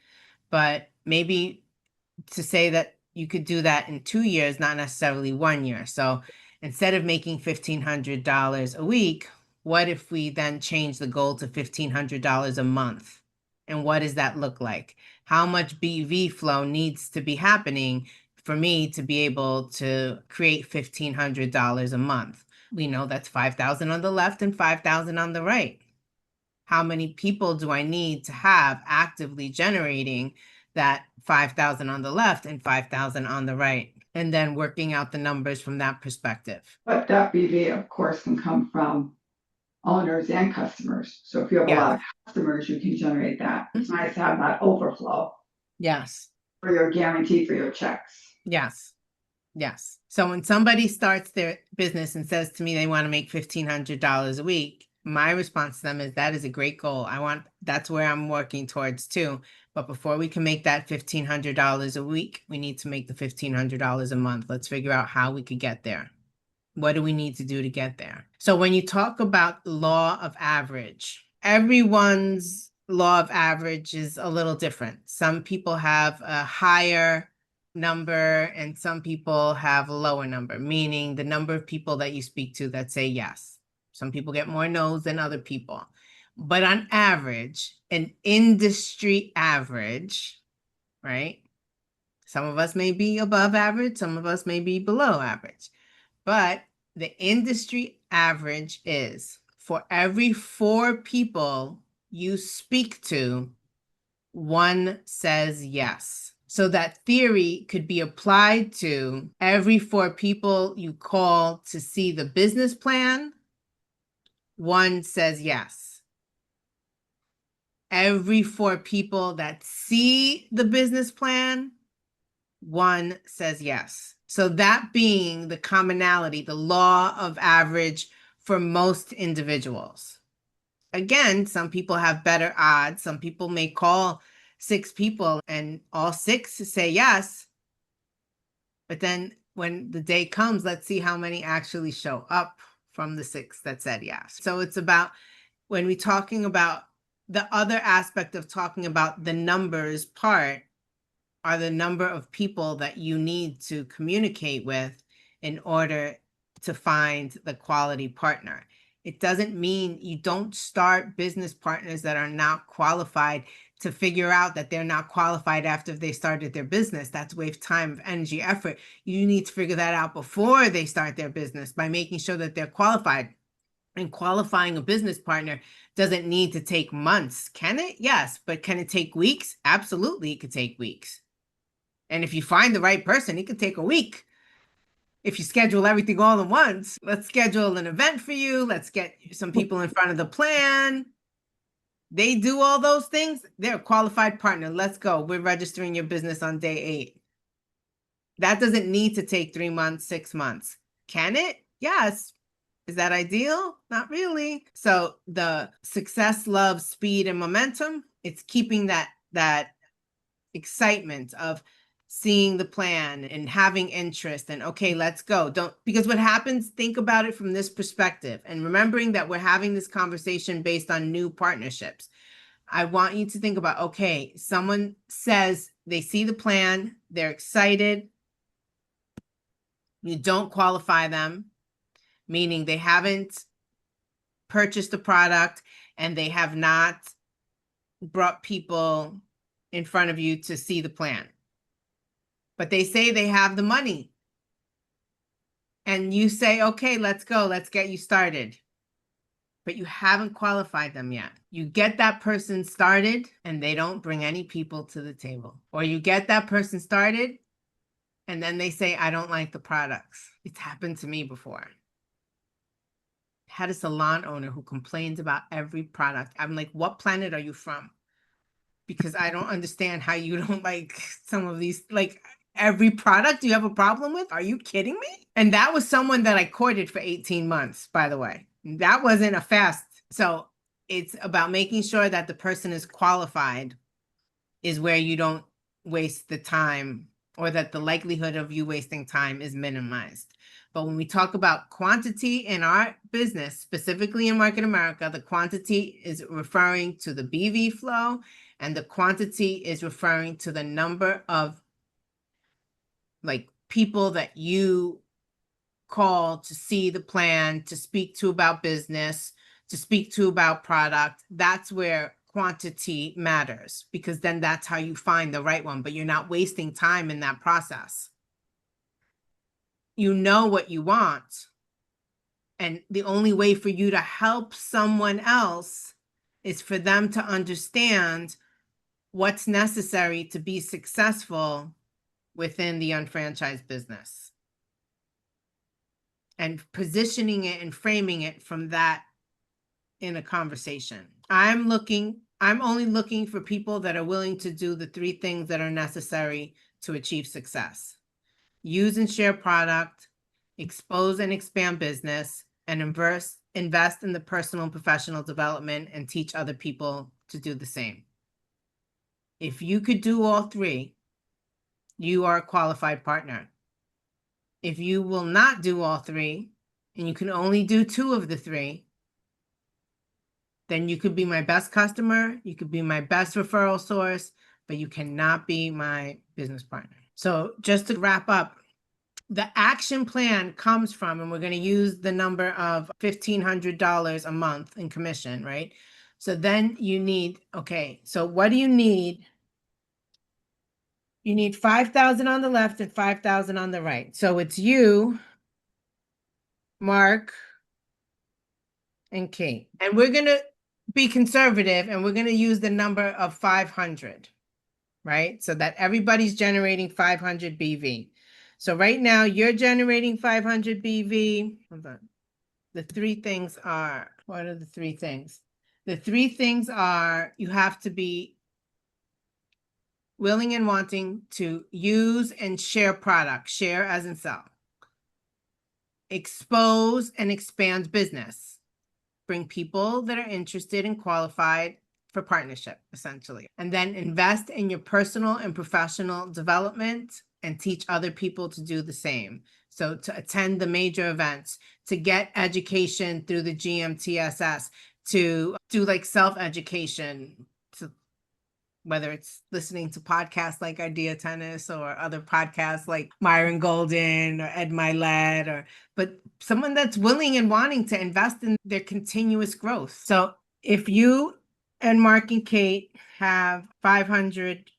but maybe to say that you could do that in 2 years, not necessarily 1 year. So instead of making $1,500 a week, what if we then change the goal to $1,500 a month? And what does that look like? How much BV flow needs to be happening for me to be able to create $1,500 a month? We know that's 5,000 on the left and 5,000 on the right. How many people do I need to have actively generating that 5,000 on the left and 5,000 on the right? And then working out the numbers from that perspective. But that BV, of course, can come from owners and customers. So if you have a lot of customers, you can generate that. It's nice to have that overflow Yes. for your guarantee for your checks. Yes. Yes. So when somebody starts their business and says to me they want to make $1,500 a week, my response to them is, that is a great goal. That's where I'm working towards too. But before we can make that $1,500 a week, we need to make the $1,500 a month. Let's figure out how we could get there. What do we need to do to get there? So when you talk about law of average, everyone's law of average is a little different. Some people have a higher number and some people have a lower number, meaning the number of people that you speak to that say yes. Some people get more no's than other people. But on average, an industry average, right? Some of us may be above average, some of us may be below average. But the industry average is, for every 4 people you speak to, 1 says yes. So that theory could be applied to every 4 people you call to see the business plan, 1 says yes. Every 4 people that see the business plan, 1 says yes. So that being the commonality, the law of average for most individuals. Again, some people have better odds. Some people may call 6 people and all 6 say yes. But then when the day comes, let's see how many actually show up from the 6 that said yes. So it's about, when we're talking about the other aspect of talking about the numbers part, are the number of people that you need to communicate with in order to find the quality partner. It doesn't mean you don't start business partners that are not qualified to figure out that they're not qualified after they started their business. That's waste time, energy, effort. You need to figure that out before they start their business by making sure that they're qualified. And qualifying a business partner doesn't need to take months, can it? Yes, but can it take weeks? Absolutely, it could take weeks. And if you find the right person, it could take a week. If you schedule everything all at once, let's schedule an event for you. Let's get some people in front of the plan. They do all those things. They're a qualified partner. Let's go. We're registering your business on day 8. That doesn't need to take 3 months, 6 months. Can it? Yes. Is that ideal? Not really. So the success loves speed and momentum. It's keeping that excitement of seeing the plan and having interest and okay, let's go. Because what happens, think about it from this perspective and remembering that we're having this conversation based on new partnerships. I want you to think about, okay, someone says they see the plan, they're excited. You don't qualify them, meaning they haven't purchased the product and they have not brought people in front of you to see the plan. But they say they have the money. And you say, okay, let's go. Let's get you started. But you haven't qualified them yet. You get that person started and they don't bring any people to the table. Or you get that person started and then they say, I don't like the products. It's happened to me before. Had a salon owner who complains about every product. I'm like, what planet are you from? Because I don't understand how you don't like some of these, like every product you have a problem with. Are you kidding me? And that was someone that I courted for 18 months, by the way. That wasn't a fast. So it's about making sure that the person is qualified is where you don't waste the time, or that the likelihood of you wasting time is minimized. But when we talk about quantity in our business, specifically in Market America, the quantity is referring to the BV flow, and the quantity is referring to the number of like people that you call to see the plan, to speak to about business, to speak to about product. That's where quantity matters, because then that's how you find the right one, but you're not wasting time in that process. You know what you want. And the only way for you to help someone else is for them to understand what's necessary to be successful within the unfranchised business. And positioning it and framing it from that in a conversation. I'm only looking for people that are willing to do the 3 things that are necessary to achieve success. Use and share product, expose and expand business, and invest in the personal and professional development and teach other people to do the same. If you could do all 3, you are a qualified partner. If you will not do all 3 and you can only do 2 of the 3, then you could be my best customer, you could be my best referral source, but you cannot be my business partner. So just to wrap up, the action plan comes from, and we're going to use the number of $1,500 a month in commission, right? So then you need, okay, so what do you need? You need 5,000 on the left and 5,000 on the right. So it's you, Mark, and Kate. And we're going to be conservative and we're going to use the number of 500, right? So that everybody's generating 500 BV. So right now you're generating 500 BV. Hold on. The 3 things are, what are the 3 things? The 3 things are, you have to be willing and wanting to use and share product, share as in sell. Expose and expand business. Bring people that are interested and qualified for partnership, essentially. And then invest in your personal and professional development and teach other people to do the same. So to attend the major events, to get education through the GMTSS, to do like self-education, to whether it's listening to podcasts like Idea Tennis or other podcasts like Myron Golden or Ed Milet, but someone that's willing and wanting to invest in their continuous growth. So if you and Mark and Kate have 500,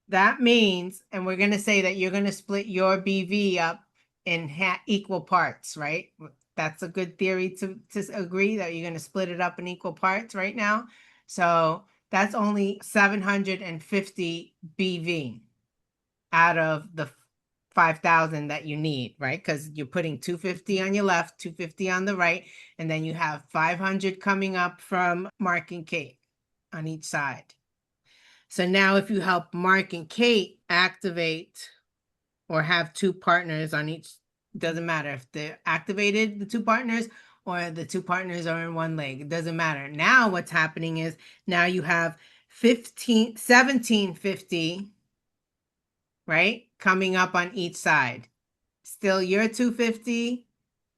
that means, and we're going to say that you're going to split your BV up in equal parts, right? That's a good theory to agree that you're going to split it up in equal parts right now. So that's only 750 BV out of the 5,000 that you need, right? Because you're putting 250 on your left, 250 on the right, and then you have 500 coming up from Mark and Kate on each side. So now if you help Mark and Kate activate or have two partners on each, doesn't matter if they're activated, the two partners, or the two partners are in one leg, it doesn't matter. Now what's happening is now you have 1750, right? Coming up on each side. Still your 250,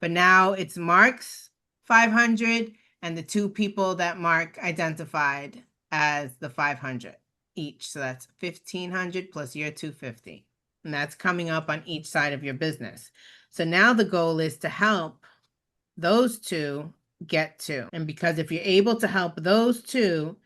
but now it's Mark's 500 and the two people that Mark identified as the 500 each. So that's 1,500 plus your 250. And that's coming up on each side of your business. So now the goal is to help those two get to. And because if you're able to help those two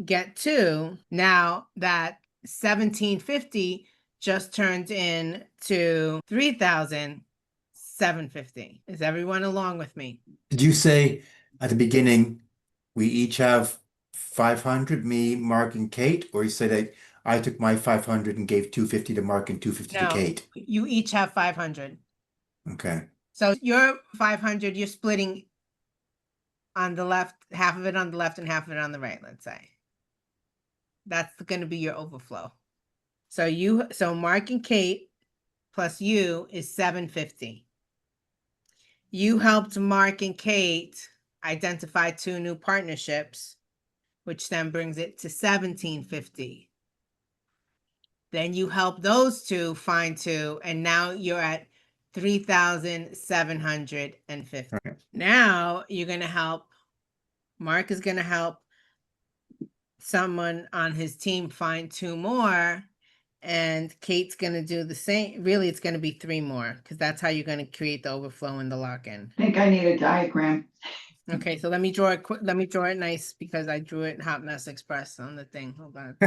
get to, now that 1,750 just turned into 3,750. Is everyone along with me? Did you say at the beginning we each have 500, me, Mark, and Kate? Or you say that I took my 500 and gave 250 to Mark and 250 to No, Kate? you each have 500. Okay. So your 500, you're splitting on the left, half of it on the left and half of it on the right, let's say. That's going to be your overflow. So Mark and Kate plus you is 750. You helped Mark and Kate identify two new partnerships, which then brings it to 1,750. Then you help those two find two, and now you're at 3,750. Right. Now you're going to help, Mark is going to help someone on his team find two more, and Kate's going to do the same. Really, it's going to be three more because that's how you're going to create the overflow and the lock-in. I think I need a diagram. Okay, so let me draw it quick. Let me draw it nice because I drew it Hot Mess Express on the thing. Hold on.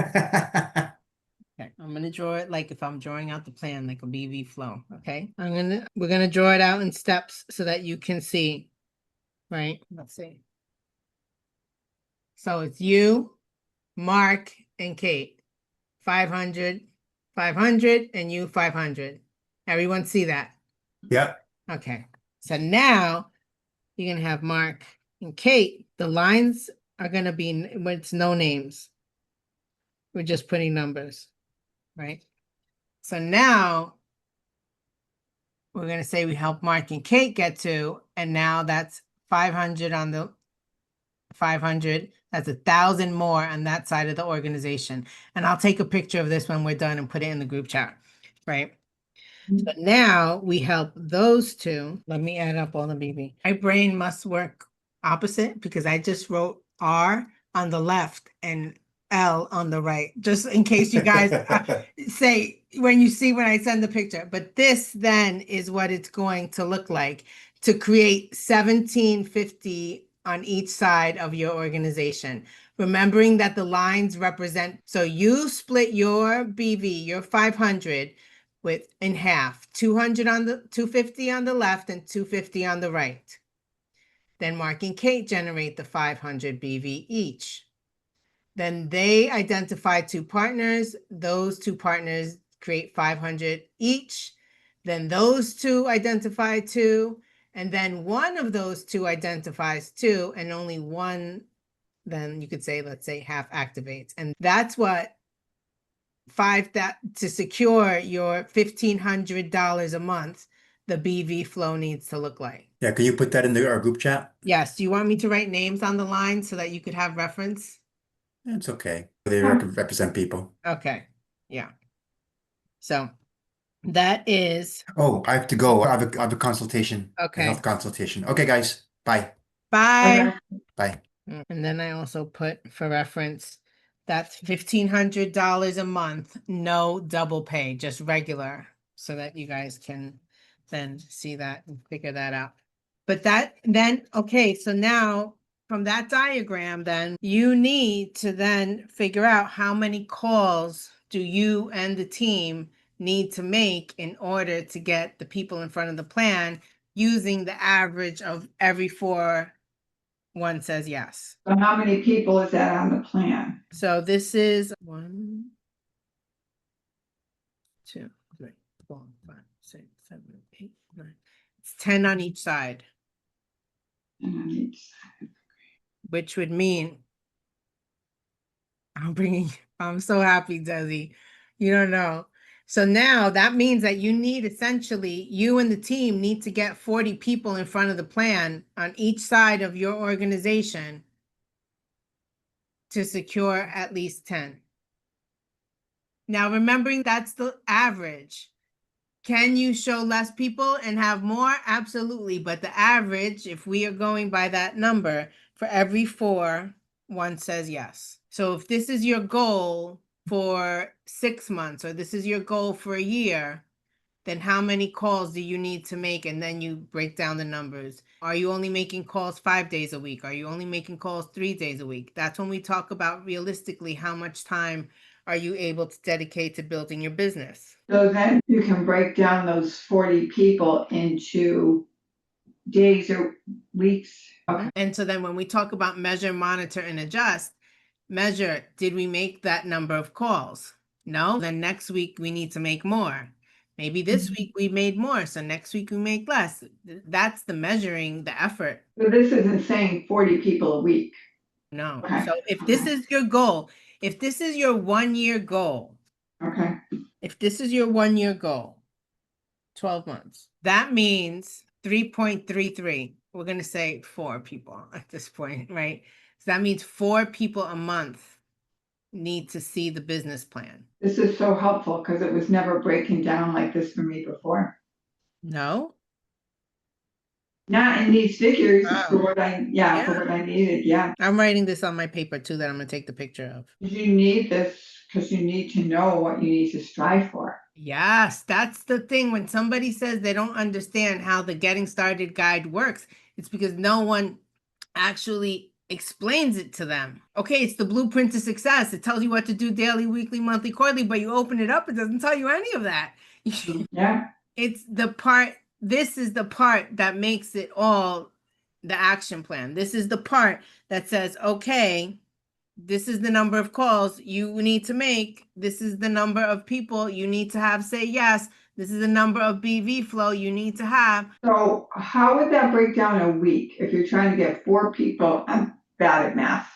Okay, I'm going to draw it like if I'm drawing out the plan, like a BV flow. Okay, we're going to draw it out in steps so that you can see, right? Let's see. So it's you, Mark, and Kate. 500, 500, and you 500. Everyone see that? Yep. Okay. So now you're going to have Mark and Kate. The lines are going to be, it's no names. We're just putting numbers, right? So now we're going to say we help Mark and Kate get to, and now that's 500 on the 500. That's 1,000 more on that side of the organization. And I'll take a picture of this when we're done and put it in the group chat, right? So now we help those two. Let me add up all the BB. My brain must work opposite because I just wrote R on the left and L on the right, just in case you guys say when I send the picture. But this then is what it's going to look like to create 1,750 on each side of your organization. Remembering that the lines represent, so you split your BV, your 500 in half, 200 on the 250 on the left and 250 on the right. Then Mark and Kate generate the 500 BV each. Then they identify two partners. Those two partners create 500 each. Then those two identify two. And then one of those two identifies two, and only one, then you could say, let's say half activates. And that's what to secure your $1,500 a month, the BV flow needs to look like. Yeah, can you put that in our group chat? Yes. Do you want me to write names on the line so that you could have reference? It's okay. They represent people. Okay. Yeah. So that is. Oh, I have to go. I have a consultation. Okay. A health consultation. Okay, guys. Bye. Bye. Bye. And then I also put for reference, that's $1,500 a month, no double pay, just regular, so that you guys can then see that and figure that out. But okay, so now from that diagram, then you need to then figure out how many calls do you and the team need to make in order to get the people in front of the plan using the average of every 4 one says yes. So how many people is that on the plan? So this is 1, 2, 3, 4, 5, 6, 7, 8, 9. It's 10 on each side, And on each side. which would mean I'm so happy, Desi. You don't know. So now that means that you need essentially, you and the team need to get 40 people in front of the plan on each side of your organization to secure at least 10. Now, remembering that's the average. Can you show less people and have more? Absolutely. But the average, if we are going by that number, for every 4, one says yes. So if this is your goal for 6 months, or this is your goal for a year, then how many calls do you need to make? And then you break down the numbers. Are you only making calls 5 days a week? Are you only making calls 3 days a week? That's when we talk about realistically how much time are you able to dedicate to building your business. So then you can break down those 40 people into days or weeks. Okay. And so then when we talk about measure, monitor, and adjust, measure, did we make that number of calls? No, then next week we need to make more. Maybe this week we made more, so next week we make less. That's the measuring the effort. So this isn't saying 40 people a week. No. Okay. So if this is your goal, if this is your 1-year goal, Okay. if this is your 1-year goal, 12 months, that means 3.33. We're going to say 4 people at this point, right? So that means 4 people a month need to see the business plan. This is so helpful because it was never breaking down like this for me before. No? Not in these figures Oh. for what I, Yeah. for what I needed. Yeah. I'm writing this on my paper too that I'm going to take the picture of. You need this because you need to know what you need to strive for. Yes, that's the thing. When somebody says they don't understand how the Getting Started guide works, it's because no one actually explains it to them. Okay, it's the blueprint to success. It tells you what to do daily, weekly, monthly, quarterly, but you open it up, it doesn't tell you any of that. Yeah. It's the part, this is the part that makes it all the action plan. This is the part that says, okay, this is the number of calls you need to make. This is the number of people you need to have say yes. This is the number of BV flow you need to have. So how would that break down a week if you're trying to get 4 people? I'm bad at math.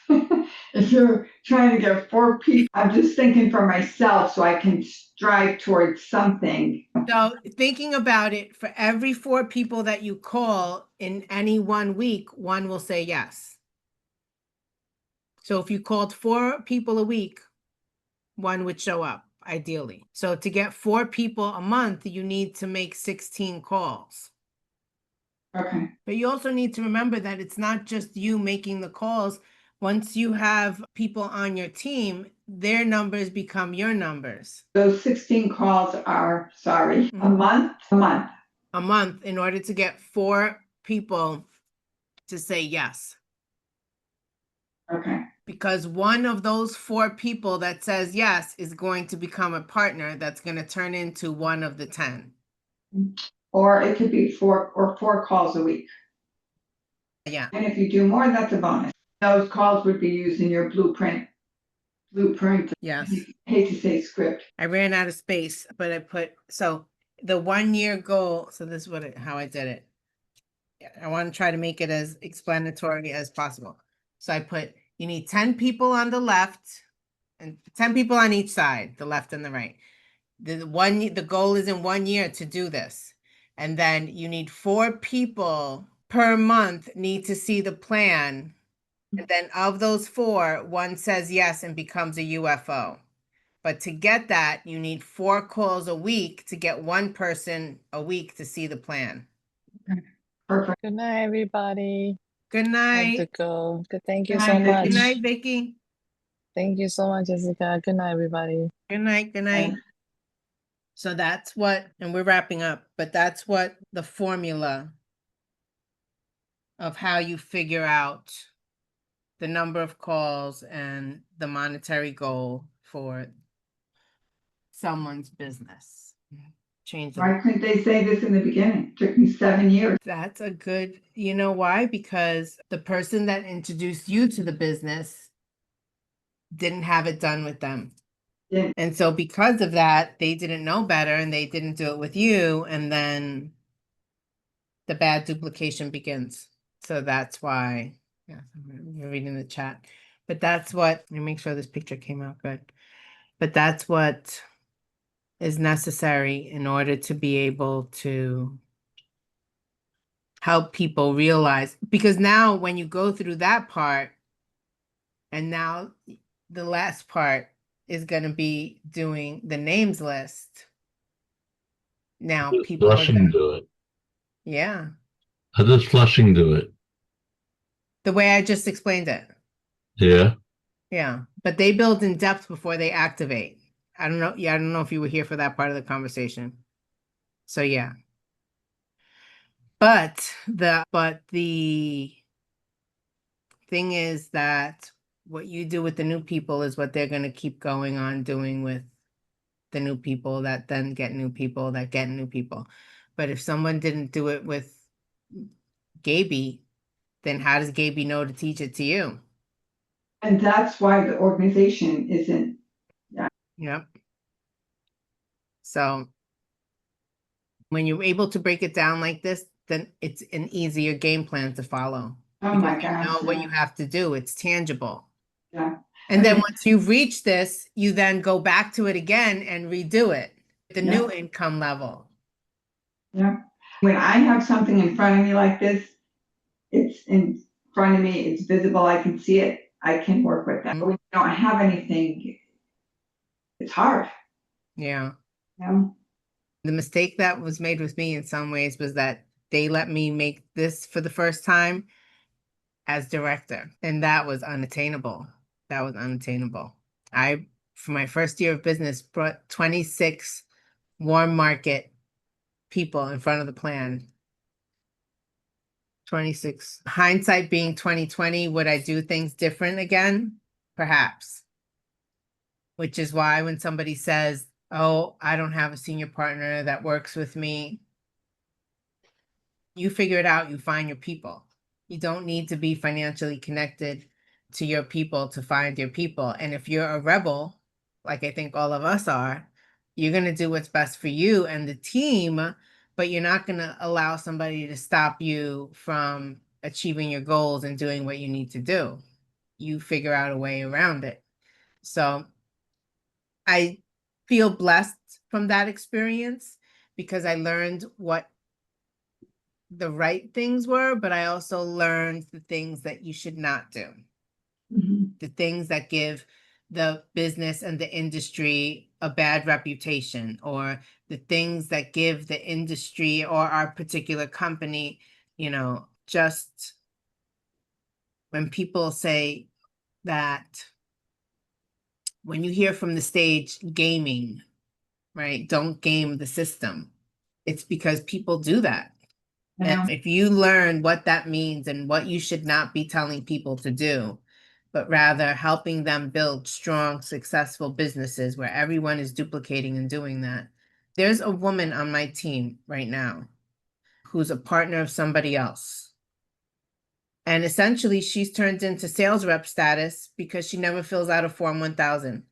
If you're trying to get 4 people, I'm just thinking for myself so I can strive towards something. So thinking about it, for every 4 people that you call in any 1 week, 1 will say yes. So if you called 4 people a week, 1 would show up, ideally. So to get 4 people a month, you need to make 16 calls. Okay. But you also need to remember that it's not just you making the calls. Once you have people on your team, their numbers become your numbers. Those 16 calls are, sorry, a month? A month. A month in order to get 4 people to say yes. Okay. Because one of those 4 people that says yes is going to become a partner that's going to turn into one of the 10. Or it could be 4 calls a week. Yeah. And if you do more, that's a bonus. Those calls would be used in your blueprint. Yes. I hate to say script. I ran out of space, but I put, so the 1-year goal. So this is how I did it. I want to try to make it as explanatory as possible. So I put, you need 10 people on the left and 10 people on each side, the left and the right. The goal is in 1 year to do this. And then you need 4 people per month need to see the plan. And then of those 4, 1 says yes and becomes a UFO. But to get that, you need 4 calls a week to get 1 person a week to see the plan. Perfect. Good night, everybody. Good I have to night. go. Thank you Good so night, Vicky. much. Good night, Vicky. Thank you so much, Jessica. Good night, everybody. Good night. Good night. Bye. So that's what, and we're wrapping up, but that's what the formula of how you figure out the number of calls and the monetary goal for someone's business. change them. Why couldn't they say this in the beginning? It took me 7 years. That's a good, you know why? Because the person that introduced you to the business didn't have it done with them. Yeah. And so because of that, they didn't know better and they didn't do it with you. And then the bad duplication begins. So that's why, yeah, you're reading the chat. But that's what, let me make sure this picture came out good. But that's what is necessary in order to be able to help people realize, because now when you go through that part, and now the last part is going to be doing the names list. Now How does people are Flushing gonna, do it? yeah, How does Flushing do it? the way I just explained it. Yeah. Yeah, but they build in depth before they activate. I don't know. Yeah, I don't know if you were here for that part of the conversation. So yeah. But the thing is that what you do with the new people is what they're going to keep going on doing with the new people that then get new people that get new people. But if someone didn't do it with Gaby, then how does Gaby know to teach it to you? And that's why the organization isn't, Yep. So when you're able to break it down like this, then it's an easier game plan to follow. oh Because my you gosh. know what you have to do. It's tangible. Yeah. And I then mean- once you've reached this, you then go back to it again and redo it. The Yeah. new income level. Yeah. When I have something in front of me like this, it's in front of me, it's visible, I can see it, I can work with that. But when you don't have anything, it's hard, Yeah. you know? The mistake that was made with me in some ways was that they let me make this for the first time as director, and that was unattainable. That was unattainable. I, for my first year of business, brought 26 warm market people in front of the plan. 26. Hindsight being 2020, would I do things different again? Perhaps. Which is why when somebody says, oh, I don't have a senior partner that works with me, you figure it out, you find your people. You don't need to be financially connected to your people to find your people. And if you're a rebel, like I think all of us are, you're going to do what's best for you and the team, but you're not going to allow somebody to stop you from achieving your goals and doing what you need to do. You figure out a way around it. So I feel blessed from that experience because I learned what the right things were, but I also learned the things that you should not do. Mhm. The things that give the business and the industry a bad reputation, or the things that give the industry or our particular company, you know, just when people say that, when you hear from the stage gaming, right? Don't game the system. It's because people do that. Yeah. And if you learn what that means and what you should not be telling people to do, but rather helping them build strong, successful businesses where everyone is duplicating and doing that. There's a woman on my team right now who's a partner of somebody else. And essentially she's turned into sales rep status because she never fills out a Form 1000.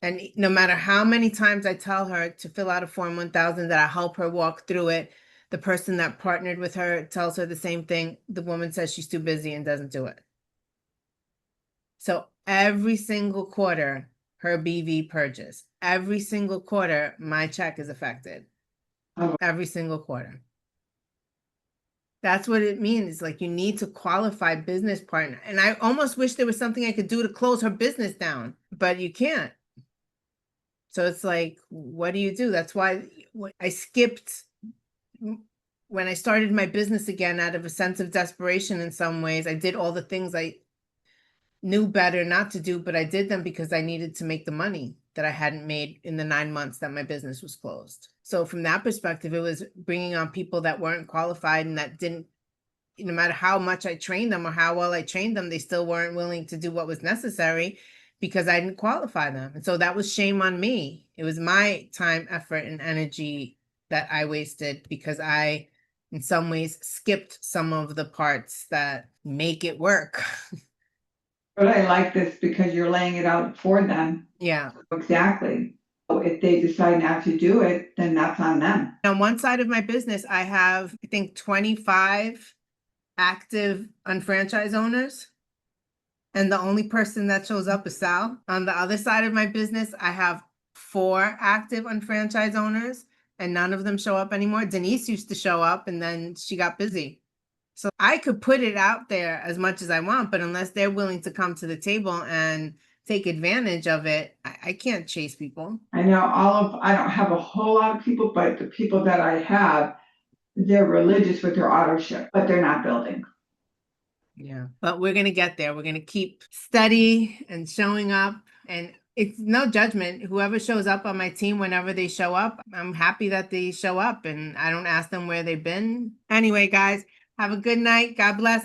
And no matter how many times I tell her to fill out a Form 1000, that I help her walk through it, the person that partnered with her tells her the same thing. The woman says she's too busy and doesn't do it. So every single quarter, her BV purges. Every single quarter, my check is affected. Oh. Every single quarter. That's what it means. Like, you need to qualify business partner. And I almost wish there was something I could do to close her business down, but you can't. So it's like, what do you do? That's why I skipped when I started my business again out of a sense of desperation in some ways. I did all the things I knew better not to do, but I did them because I needed to make the money that I hadn't made in the 9 months that my business was closed. So from that perspective, it was bringing on people that weren't qualified and that didn't, no matter how much I trained them or how well I trained them, they still weren't willing to do what was necessary. because I didn't qualify them. And so that was shame on me. It was my time, effort, and energy that I wasted because I, in some ways, skipped some of the parts that make it work. But I like this because you're laying it out for them. Yeah. Exactly. So if they decide not to do it, then that's on them. On one side of my business, I have, I think, 25 active unfranchised owners. And the only person that shows up is Sal. On the other side of my business, I have 4 active unfranchised owners, and none of them show up anymore. Denise used to show up, and then she got busy. So I could put it out there as much as I want, but unless they're willing to come to the table and take advantage of it, I can't chase people. I know I don't have a whole lot of people, but the people that I have, they're religious with their auto ship, but they're not building. Yeah, but we're going to get there. We're going to keep steady and showing up, and it's no judgment. Whoever shows up on my team, whenever they show up, I'm happy that they show up, and I don't ask them where they've been. Anyway, guys, have a good night. God bless.